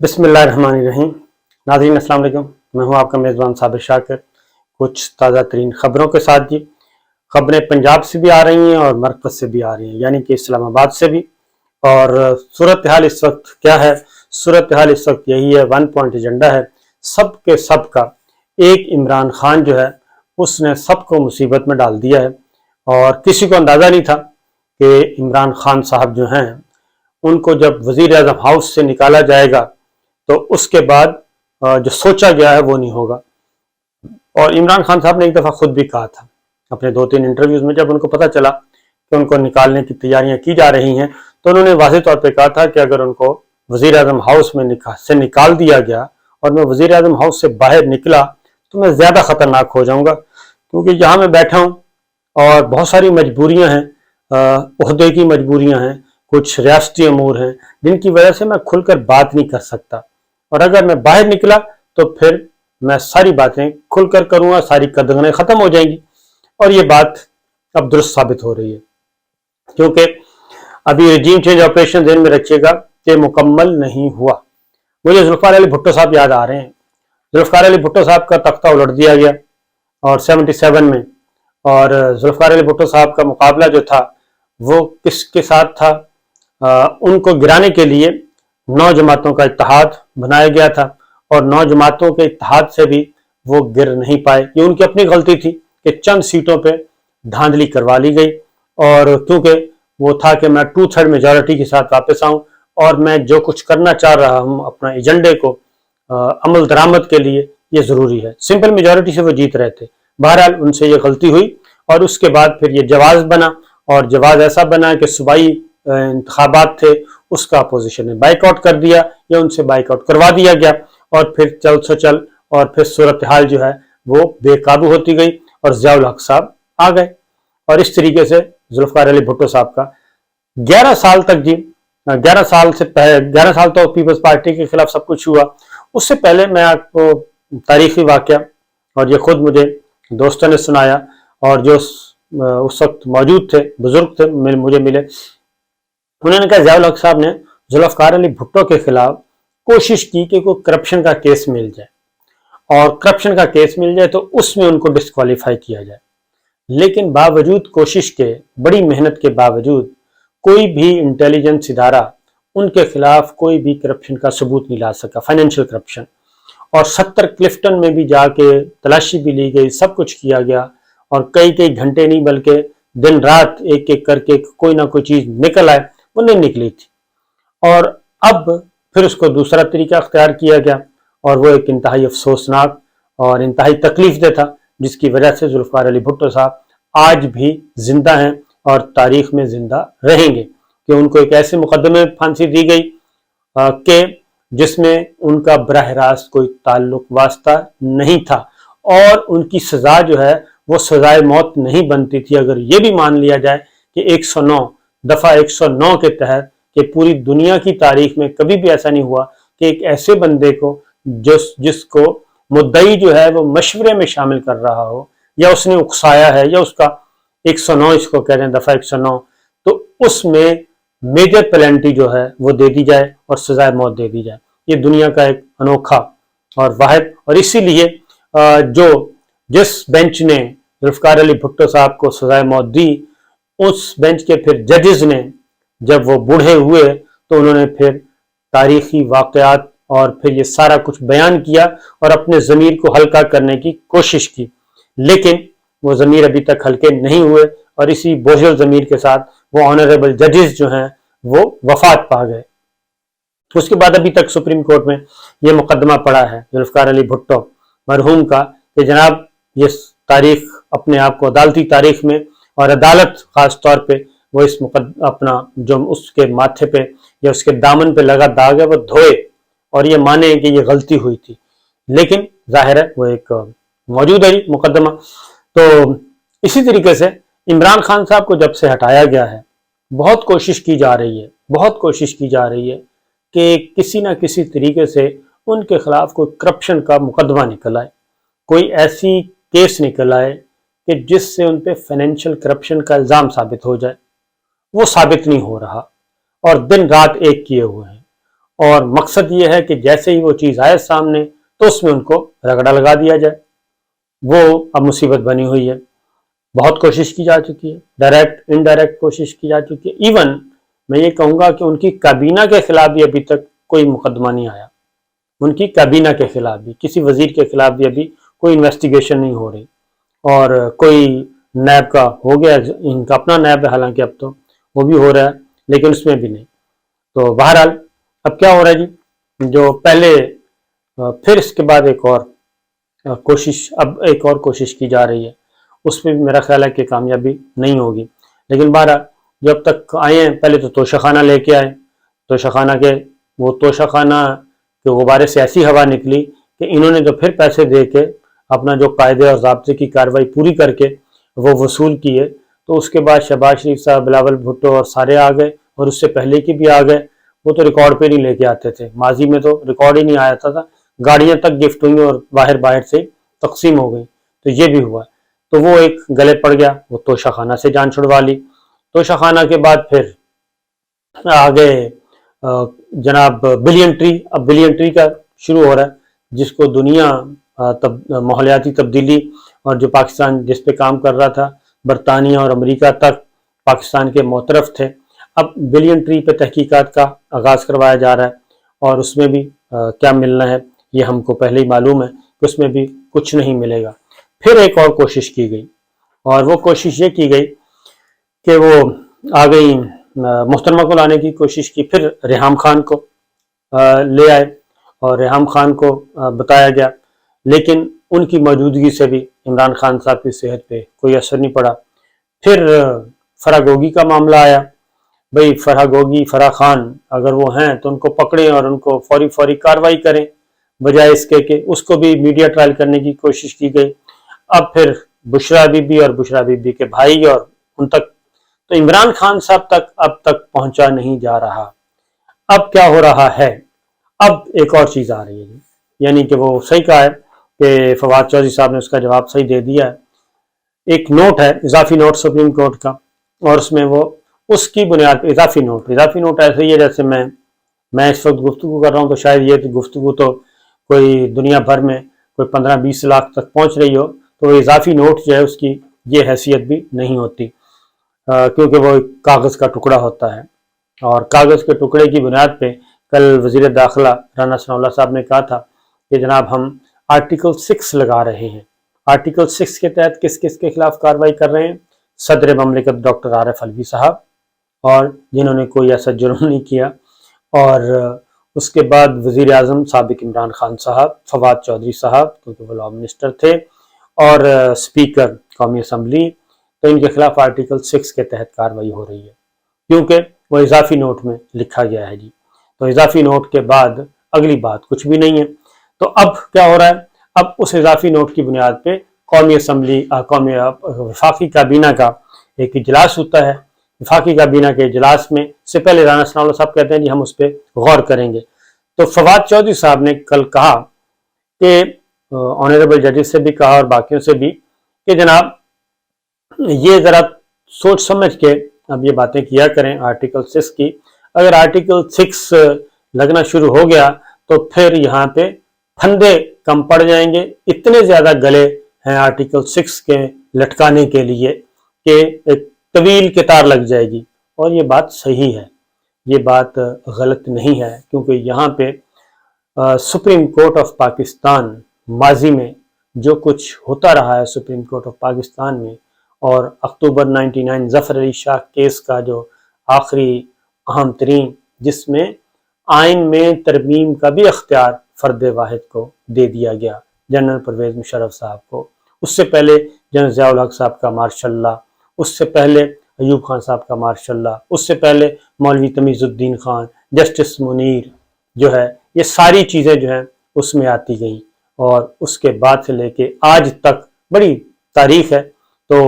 बिस्मिल्लाहिर्रहमानिर्रहीम। नाज़रीन अस्सलाम वालेकुम। मैं हूं आपका मेज़बान साबिर शाकिर। कुछ ताज़ा तरीन ख़बरों के साथ जी। ख़बरें पंजाब से भी आ रही हैं और मरकज़ से भी आ रही हैं, यानी कि इस्लामाबाद से भी। और सूरत हाल इस वक्त क्या है? सूरत हाल इस वक्त यही है, 1 पॉइंट एजेंडा है सब के सब का। एक इमरान खान जो है उसने सबको मुसीबत में डाल दिया है और किसी को अंदाज़ा नहीं था कि इमरान खान साहब जो हैं उनको जब वज़ीर आज़म हाउस से निकाला जाएगा तो उसके बाद जो सोचा गया है वो नहीं होगा। और इमरान खान साहब ने एक दफ़ा खुद भी कहा था अपने 2-3 इंटरव्यूज़ में, जब उनको पता चला कि उनको निकालने की तैयारियां की जा रही हैं, तो उन्होंने वाज़ेह तौर पे कहा था कि अगर उनको वज़ीर आज़म हाउस में निकाल दिया गया और मैं वज़ीर आज़म हाउस से बाहर निकला तो मैं ज़्यादा ख़तरनाक हो जाऊँगा, क्योंकि यहाँ मैं बैठा हूँ और बहुत सारी मजबूरियाँ हैं, ओहदे की मजबूरियाँ हैं, कुछ रियासती अमूर हैं जिनकी वजह से मैं खुलकर बात नहीं कर सकता। और अगर मैं बाहर निकला तो फिर मैं सारी बातें खुलकर करूंगा, सारी कदगनें खत्म हो जाएंगी। और ये बात अब दुरुस्त साबित हो रही है, क्योंकि अभी रजीम चेंज ऑपरेशन ध्यान में रखिएगा कि मुकम्मल नहीं हुआ। मुझे जुल्फ़िकार अली भुट्टो साहब याद आ रहे हैं। जुल्फ़िकार अली भुट्टो साहब का तख्ता उलट दिया गया और 77 में, और जुल्फ़िकार अली भुट्टो साहब का मुकाबला जो था वो किसके साथ था? उनको गिराने के लिए 9 जमातों का इत्तेहाद बनाया गया था और 9 जमातों के इत्तेहाद से भी वो गिर नहीं पाए। ये उनकी अपनी गलती थी कि चंद सीटों पे धांधली करवा ली गई, और क्योंकि वो था कि मैं 2/3 मेजॉरिटी के साथ वापस आऊं और मैं जो कुछ करना चाह रहा हूं अपना एजेंडे को अमल दरामद के लिए, ये ज़रूरी है। सिंपल मेजॉरिटी से वो जीत रहे थे। बहरहाल उनसे ये गलती हुई और उसके बाद फिर ये जवाज़ बना, और जवाज़ ऐसा बना कि सूबाई इंतखाबात थे, उसका अपोजिशन ने बाइकआउट कर दिया या उनसे बाइकआउट करवा दिया गया, और फिर चल सो चल, और फिर सूरत हाल जो है वो बेकाबू होती गई और ज़ियाउल हक साहब आ गए। और इस तरीके से जुल्फ़िकार अली भुट्टो साहब का 11 साल तक जी, 11 साल से पहले 11 साल तो पीपल्स पार्टी के खिलाफ सब कुछ हुआ। उससे पहले मैं आपको तारीखी वाक़या, और ये खुद मुझे दोस्तों ने सुनाया और जो उस वक्त मौजूद थे, बुजुर्ग थे, मुझे मिले, उन्होंने कहा ज़ियाउल हक साहब ने जुल्फ़िकार अली भुट्टो के खिलाफ कोशिश की कि कोई करप्शन का केस मिल जाए, और करप्शन का केस मिल जाए तो उसमें उनको डिस्क्वालीफाई किया जाए। लेकिन बावजूद कोशिश के, बड़ी मेहनत के बावजूद कोई भी इंटेलिजेंस इदारा उनके खिलाफ कोई भी करप्शन का सबूत नहीं ला सका, फाइनेंशियल करप्शन। और 70 क्लिफ्टन में भी जाके तलाशी भी ली गई, सब कुछ किया गया, और कई कई घंटे नहीं बल्कि दिन रात एक एक करके कोई ना कोई चीज निकल आए, वो नहीं निकली थी। और अब फिर उसको दूसरा तरीका अख्तियार किया गया, और वो एक इंतहाई अफसोसनाक और इंतहाई तकलीफ दे था, जिसकी वजह से जुल्फ़िकार अली भुट्टो साहब आज भी जिंदा हैं और तारीख में जिंदा रहेंगे, कि उनको एक ऐसे मुकदमे में फांसी दी गई कि जिसमें उनका बराह रास्त कोई ताल्लुक वास्ता नहीं था, और उनकी सजा जो है वो सजाए मौत नहीं बनती थी। अगर ये भी मान लिया जाए कि 109 दफ़ा 109 के तहत, कि पूरी दुनिया की तारीख में कभी भी ऐसा नहीं हुआ कि एक ऐसे बंदे को जिसको मुद्दई जो है वो मशवरे में शामिल कर रहा हो, या उसने उकसाया है, या उसका 109 इसको कह रहे हैं, दफ़ा 109, तो उसमें मेजर पेनल्टी जो है वो दे दी जाए और सजाए मौत दे दी जाए। ये दुनिया का एक अनोखा और वाहिद, और इसीलिए जो जिस बेंच ने जुल्फ़िकार अली भुट्टो साहब को सजाए मौत दी, उस बेंच के फिर जजेस ने जब वो बूढ़े हुए तो उन्होंने फिर तारीखी वाक़यात और फिर ये सारा कुछ बयान किया और अपने ज़मीर को हल्का करने की कोशिश की, लेकिन वो ज़मीर अभी तक हल्के नहीं हुए, और इसी बोझल ज़मीर के साथ वो ऑनरेबल जजेस जो हैं वो वफात पा गए। उसके बाद अभी तक सुप्रीम कोर्ट में ये मुकदमा पड़ा है जुल्फ़िकार अली भुट्टो मरहूम का, कि जनाब ये तारीख अपने आप को अदालती तारीख में, और अदालत ख़ास तौर पे वो इस अपना जो उसके माथे पे या उसके दामन पे लगा दाग है वो धोए और ये माने कि ये गलती हुई थी। लेकिन जाहिर है वो एक मौजूद है मुकदमा। तो इसी तरीके से इमरान खान साहब को जब से हटाया गया है, बहुत कोशिश की जा रही है, बहुत कोशिश की जा रही है कि किसी ना किसी तरीके से उनके खिलाफ कोई करप्शन का मुकदमा निकल आए, कोई ऐसी केस निकल आए कि जिससे उन पे फाइनेंशियल करप्शन का इल्ज़ाम साबित हो जाए। वो साबित नहीं हो रहा, और दिन रात एक किए हुए हैं। اور مقصد یہ ہے کہ جیسے ہی وہ چیز آئے سامنے تو اس میں ان کو رگڑا لگا دیا جائے. وہ اب مصیبت بنی ہوئی ہے. بہت کوشش کی جا چکی ہے، ڈائریکٹ انڈائریکٹ کوشش کی جا چکی ہے. ایون میں یہ کہوں گا کہ ان کی کابینہ کے خلاف بھی ابھی تک کوئی مقدمہ نہیں آیا. ان کی کابینہ کے خلاف بھی، کسی وزیر کے خلاف بھی ابھی کوئی انویسٹیگیشن نہیں ہو رہی. اور کوئی نیب کا ہو گیا، ان کا اپنا نیب ہے حالانکہ اب تو وہ بھی ہو رہا ہے، لیکن اس میں بھی نہیں. تو بہرحال اب کیا ہو رہا ہے جی، جو پہلے پھر اس کے بعد ایک اور کوشش کی جا رہی ہے. اس میں بھی میرا خیال ہے کہ کامیابی نہیں ہوگی. لیکن بہرحال جب تک آئے ہیں، پہلے تو توشہ خانہ لے کے آئے. توشہ خانہ کے غبارے سے ایسی ہوا نکلی کہ انہوں نے جو پھر پیسے دے کے اپنا جو قاعدے اور ضابطے کی کارروائی پوری کر کے وہ وصول کیے، تو اس کے بعد شہباز شریف صاحب، بلاول بھٹو اور سارے آ گئے، اور اس سے پہلے کی بھی آ گئے. وہ تو ریکارڈ پہ نہیں لے کے آتے تھے. ماضی میں تو ریکارڈ ہی نہیں آیا تھا، گاڑیاں تک گفٹ ہوئی اور باہر سے تقسیم ہو گئی. تو یہ بھی ہوا. تو وہ ایک گلے پڑ گیا، وہ توشہ خانہ سے جان چھڑوا لی. توشہ خانہ کے بعد پھر آگے جناب بلین ٹری. اب بلین ٹری کا شروع ہو رہا ہے، جس کو دنیا ماحولیاتی تبدیلی اور جو پاکستان جس پہ کام کر رہا تھا، برطانیہ اور امریکہ تک پاکستان کے معترف تھے. اب بلین ٹری پہ تحقیقات کا آغاز کروایا جا رہا ہے، اور اس میں بھی کیا ملنا ہے یہ ہم کو پہلے ہی معلوم ہے کہ اس میں بھی کچھ نہیں ملے گا. پھر ایک اور کوشش کی گئی، اور وہ کوشش یہ کی گئی کہ وہ آ گئی محترمہ کو لانے کی کوشش کی. پھر ریحام خان کو لے آئے، اور ریحام خان کو بتایا گیا، لیکن ان کی موجودگی سے بھی عمران خان صاحب کی صحت پہ کوئی اثر نہیں پڑا. پھر فرح گوگی کا معاملہ آیا. بھئی فرح خان اگر وہ ہیں تو ان کو پکڑیں اور ان کو فوری کاروائی کریں، بجائے اس کے کہ اس کو بھی میڈیا ٹرائل کرنے کی کوشش کی گئی. اب پھر بشرا بی بی اور بشرا بی بی کے بھائی اور ان تک، تو عمران خان صاحب تک اب تک پہنچا نہیں جا رہا. اب کیا ہو رہا ہے؟ اب ایک اور چیز آ رہی ہے، یعنی کہ وہ صحیح کہا ہے کہ فواد چودھری صاحب نے اس کا جواب صحیح دے دیا ہے. ایک نوٹ ہے، اضافی نوٹ سپریم کورٹ کا، اور اس میں وہ اس کی بنیاد پہ اضافی نوٹ ایسے ہی ہے جیسے میں اس وقت گفتگو کر رہا ہوں، تو شاید یہ گفتگو تو کوئی دنیا بھر میں کوئی 15-20 لاکھ تک پہنچ رہی ہو، تو اضافی نوٹ جو ہے اس کی یہ حیثیت بھی نہیں ہوتی، کیونکہ وہ کاغذ کا ٹکڑا ہوتا ہے. اور کاغذ کے ٹکڑے کی بنیاد پہ کل وزیر داخلہ رانا ثناء اللہ صاحب نے کہا تھا کہ جناب ہم آرٹیکل 6 لگا رہے ہیں. آرٹیکل 6 کے تحت کس کے خلاف کارروائی کر رہے ہیں؟ صدر مملکت ڈاکٹر عارف علوی صاحب، اور جنہوں نے کوئی ایسا جرم نہیں کیا. اور اس کے بعد وزیر اعظم سابق عمران خان صاحب، فواد چودھری صاحب کیونکہ وہ لا منسٹر تھے، اور اسپیکر قومی اسمبلی. تو ان کے خلاف آرٹیکل 6 کے تحت کارروائی ہو رہی ہے، کیونکہ وہ اضافی نوٹ میں لکھا گیا ہے جی. تو اضافی نوٹ کے بعد اگلی بات کچھ بھی نہیں ہے. تو اب کیا ہو رہا ہے؟ اب اس اضافی نوٹ کی بنیاد پہ قومی اسمبلی وفاقی کابینہ کا ایک اجلاس ہوتا ہے. وفاقی کابینہ کے اجلاس میں سے پہلے رانا ثناء اللہ صاحب کہتے ہیں جی ہم اس پہ غور کریں گے. تو فواد چودھری صاحب نے کل کہا کہ آنریبل ججز سے بھی کہا اور باقیوں سے بھی کہ جناب یہ ذرا سوچ سمجھ کے اب یہ باتیں کیا کریں آرٹیکل 6 کی. اگر آرٹیکل 6 لگنا شروع ہو گیا تو پھر یہاں پہ پھندے کم پڑ جائیں گے. اتنے زیادہ گلے ہیں آرٹیکل 6 کے لٹکانے کے لیے کہ ایک طویل قطار لگ جائے گی. اور یہ بات صحیح ہے، یہ بات غلط نہیں ہے، کیونکہ یہاں پہ سپریم کورٹ آف پاکستان ماضی میں جو کچھ ہوتا رہا ہے سپریم کورٹ آف پاکستان میں، اور اکتوبر 99 ظفر علی شاہ کیس کا جو آخری اہم ترین، جس میں آئین میں ترمیم کا بھی اختیار فرد واحد کو دے دیا گیا، جنرل پرویز مشرف صاحب کو. اس سے پہلے جنرل ضیاء الحق صاحب کا ماشاء اللہ، اس سے پہلے ایوب خان صاحب کا ماشاء اللہ، اس سے پہلے مولوی تمیز الدین خان، جسٹس منیر جو ہے، یہ ساری چیزیں جو ہیں اس میں آتی گئیں. اور اس کے بعد سے لے کے آج تک بڑی تاریخ ہے. تو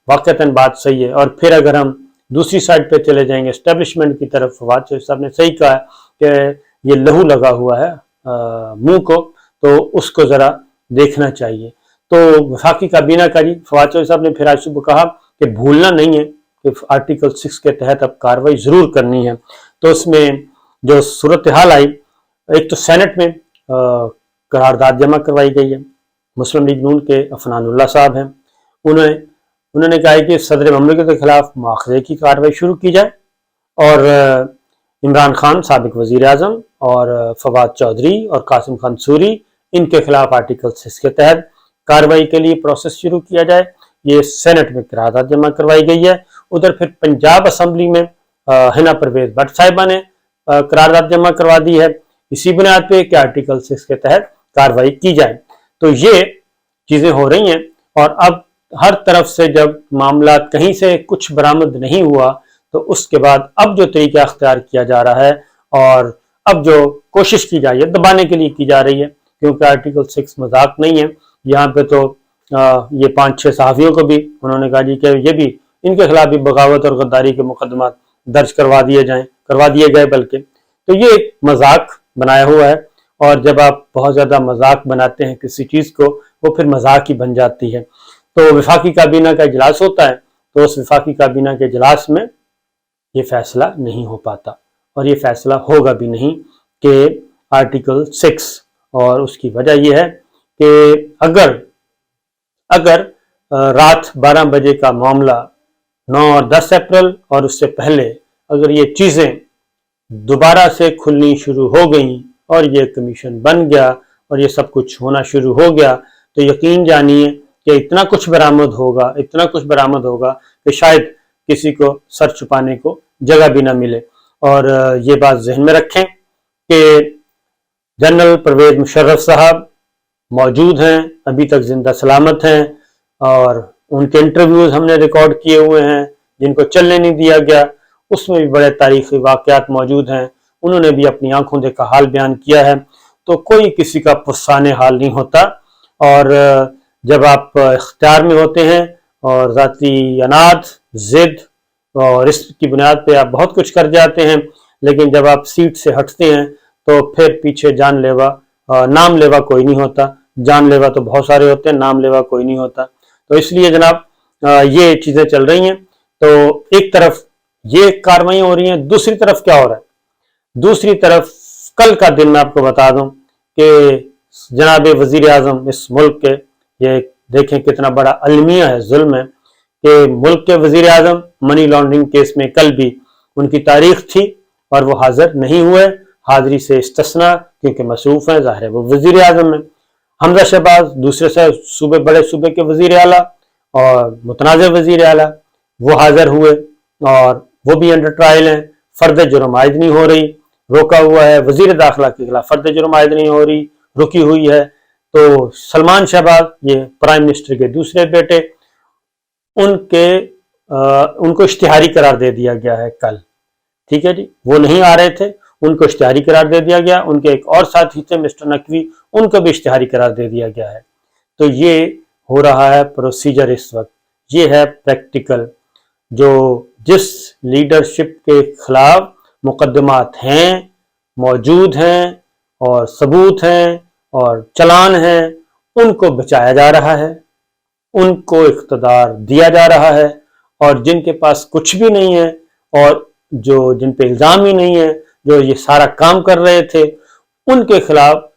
واقعتاً بات صحیح ہے. اور پھر اگر ہم دوسری سائڈ پہ چلے جائیں گے اسٹیبلشمنٹ کی طرف، فواد چودھری صاحب نے صحیح کہا کہ یہ لہو لگا ہوا ہے منہ کو، تو اس کو ذرا دیکھنا چاہیے. تو وفاقی کابینہ کا جی فواد چودھری صاحب نے پھر آج صبح کہا کہ بھولنا نہیں ہے کہ آرٹیکل 6 کے تحت اب کاروائی ضرور کرنی ہے. تو اس میں जो सूरत हाल आई, एक तो सेनेट में करारदाद जमा करवाई गई है। मुस्लिम लीग नून के अफनानुल्लाह साहब हैं, उन्होंने कहा है कि सदर ममलिकत के खिलाफ मुआखजे की कार्रवाई शुरू की जाए और इमरान खान साबिक वजीर आज़म और फवाद चौधरी और कासिम खान सूरी, इनके खिलाफ आर्टिकल 6 के तहत कार्रवाई के लिए प्रोसेस शुरू किया जाए। ये सेनेट में करारदाद जमा करवाई गई है। उधर फिर पंजाब असम्बली में हिना परवेज भट्ट साहिबा ने करारदाद जमा करवा दी है, इसी बुनियाद पे कि आर्टिकल 6 के तहत कार्रवाई की जाए। तो ये चीजें हो रही हैं और अब हर तरफ से जब मामला कहीं से कुछ बरामद नहीं हुआ तो उसके बाद अब जो तरीका अख्तियार किया जा रहा है और अब जो कोशिश की जा रही है दबाने के लिए की जा रही है, क्योंकि आर्टिकल 6 मजाक नहीं है। यहाँ पे तो ये 5-6 सहाफियों को भी उन्होंने कहा जी कि ये भी इनके खिलाफ भी बगावत और गद्दारी के मुकदमा दर्ज करवा दिए गए बल्कि। तो ये एक मजाक बनाया हुआ है और जब आप बहुत ज्यादा मजाक बनाते हैं किसी चीज को, वो फिर मजाक ही बन जाती है। तो वफाकी काबीना का इजलास होता है, तो उस वफाकी काबीना के इजलास में ये फैसला नहीं हो पाता और ये फैसला होगा भी नहीं कि आर्टिकल 6। और उसकी वजह यह है कि अगर रात 12 बजे का मामला 9 और 10 अप्रैल और उससे पहले अगर ये चीजें दोबारा से खुलनी शुरू हो गई और ये कमीशन बन गया और ये सब कुछ होना शुरू हो गया, तो यकीन जानिए कि इतना कुछ बरामद होगा कि शायद किसी को सर छुपाने को जगह भी ना मिले। और ये बात जहन में रखें कि जनरल परवेज मुशर्रफ साहब मौजूद हैं, अभी तक जिंदा सलामत हैं और उनके इंटरव्यूज हमने रिकॉर्ड किए हुए हैं जिनको चलने नहीं दिया गया, उसमें भी बड़े तारीखी वाकयात मौजूद हैं। उन्होंने भी अपनी आंखों देखा हाल बयान किया है। तो कोई किसी का पुरसाने हाल नहीं होता और जब आप इख्तियार में होते हैं और ज़ाती अनाद, जिद और इसकी बुनियाद पे आप बहुत कुछ कर जाते हैं, लेकिन जब आप सीट से हटते हैं तो फिर पीछे नाम लेवा कोई नहीं होता। जानलेवा तो बहुत सारे होते हैं, नाम लेवा कोई नहीं होता। तो इसलिए जनाब ये चीजें चल रही हैं। तो एक तरफ ये कार्रवाइयां हो रही हैं, दूसरी तरफ क्या हो रहा है? दूसरी तरफ कल का दिन मैं आपको बता दूं कि जनाब वजीर आजम इस मुल्क के, ये देखें कितना बड़ा अलमिया है, जुल्म है कि मुल्क के वजीर आजम मनी लॉन्ड्रिंग केस में कल भी उनकी तारीख थी और वो हाजिर नहीं हुए, हाजिरी से इस्तिस्ना, क्योंकि मसरूफ है, जाहिर है वो वजीर आजम है। हमजा शहबाज दूसरे बड़े सूबे के वजीर आला और मुतनाज़ वजीर आला, वो हाजिर हुए और वो भी अंडर ट्रायल हैं। फर्द जुर्म आयद नहीं हो रही, रोका हुआ है। वजीर दाखिला के खिलाफ फर्द जुर्म आयद नहीं हो रही, रुकी हुई है। तो सलमान शहबाज, ये प्राइम मिनिस्टर के दूसरे बेटे, उनको इश्तिहारी करार दे दिया गया है कल। ठीक है जी, वो नहीं आ रहे थे, उनको इश्तिहारी करार दे दिया गया। उनके एक और साथी थे मिस्टर नकवी, उनको भी इश्तिहारी करार दे दिया गया है। तो ये हो रहा है प्रोसीजर इस वक्त, ये है प्रैक्टिकल। जो जिस लीडरशिप के खिलाफ मुकदमात हैं, मौजूद हैं और सबूत हैं और चलान हैं, उनको बचाया जा रहा है, उनको इख्तिदार दिया जा रहा है। और जिनके पास कुछ भी नहीं है और जिन पे इल्जाम ही नहीं है, जो ये सारा काम कर रहे थे, उनके खिलाफ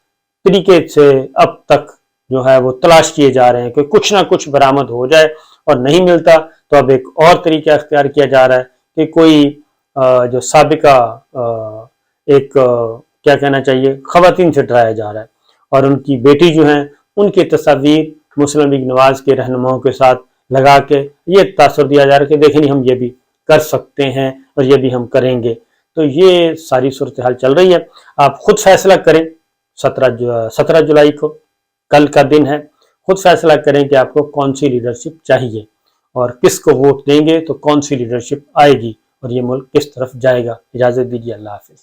तरीके से अब तक जो है वो तलाश किए जा रहे हैं कि कुछ ना कुछ बरामद हो जाए। और नहीं मिलता तो अब एक और तरीका अख्तियार किया जा रहा है कि कोई जो साबिका क्या कहना चाहिए, खवातीन से डराया जा रहा है और उनकी बेटी जो है उनकी तस्वीर मुस्लिम लीग नवाज के रहनुमाओं के साथ लगा के ये तासुर दिया जा रहा है कि देखें हम ये भी कर सकते हैं और ये भी हम करेंगे। तो ये सारी सूरत हाल चल रही है। आप खुद फैसला करें, 17 जुलाई को कल का दिन है, खुद फैसला करें कि आपको कौन सी लीडरशिप चाहिए और किसको वोट देंगे तो कौन सी लीडरशिप आएगी और ये मुल्क किस तरफ जाएगा। इजाजत दीजिए, अल्लाह हाफिज।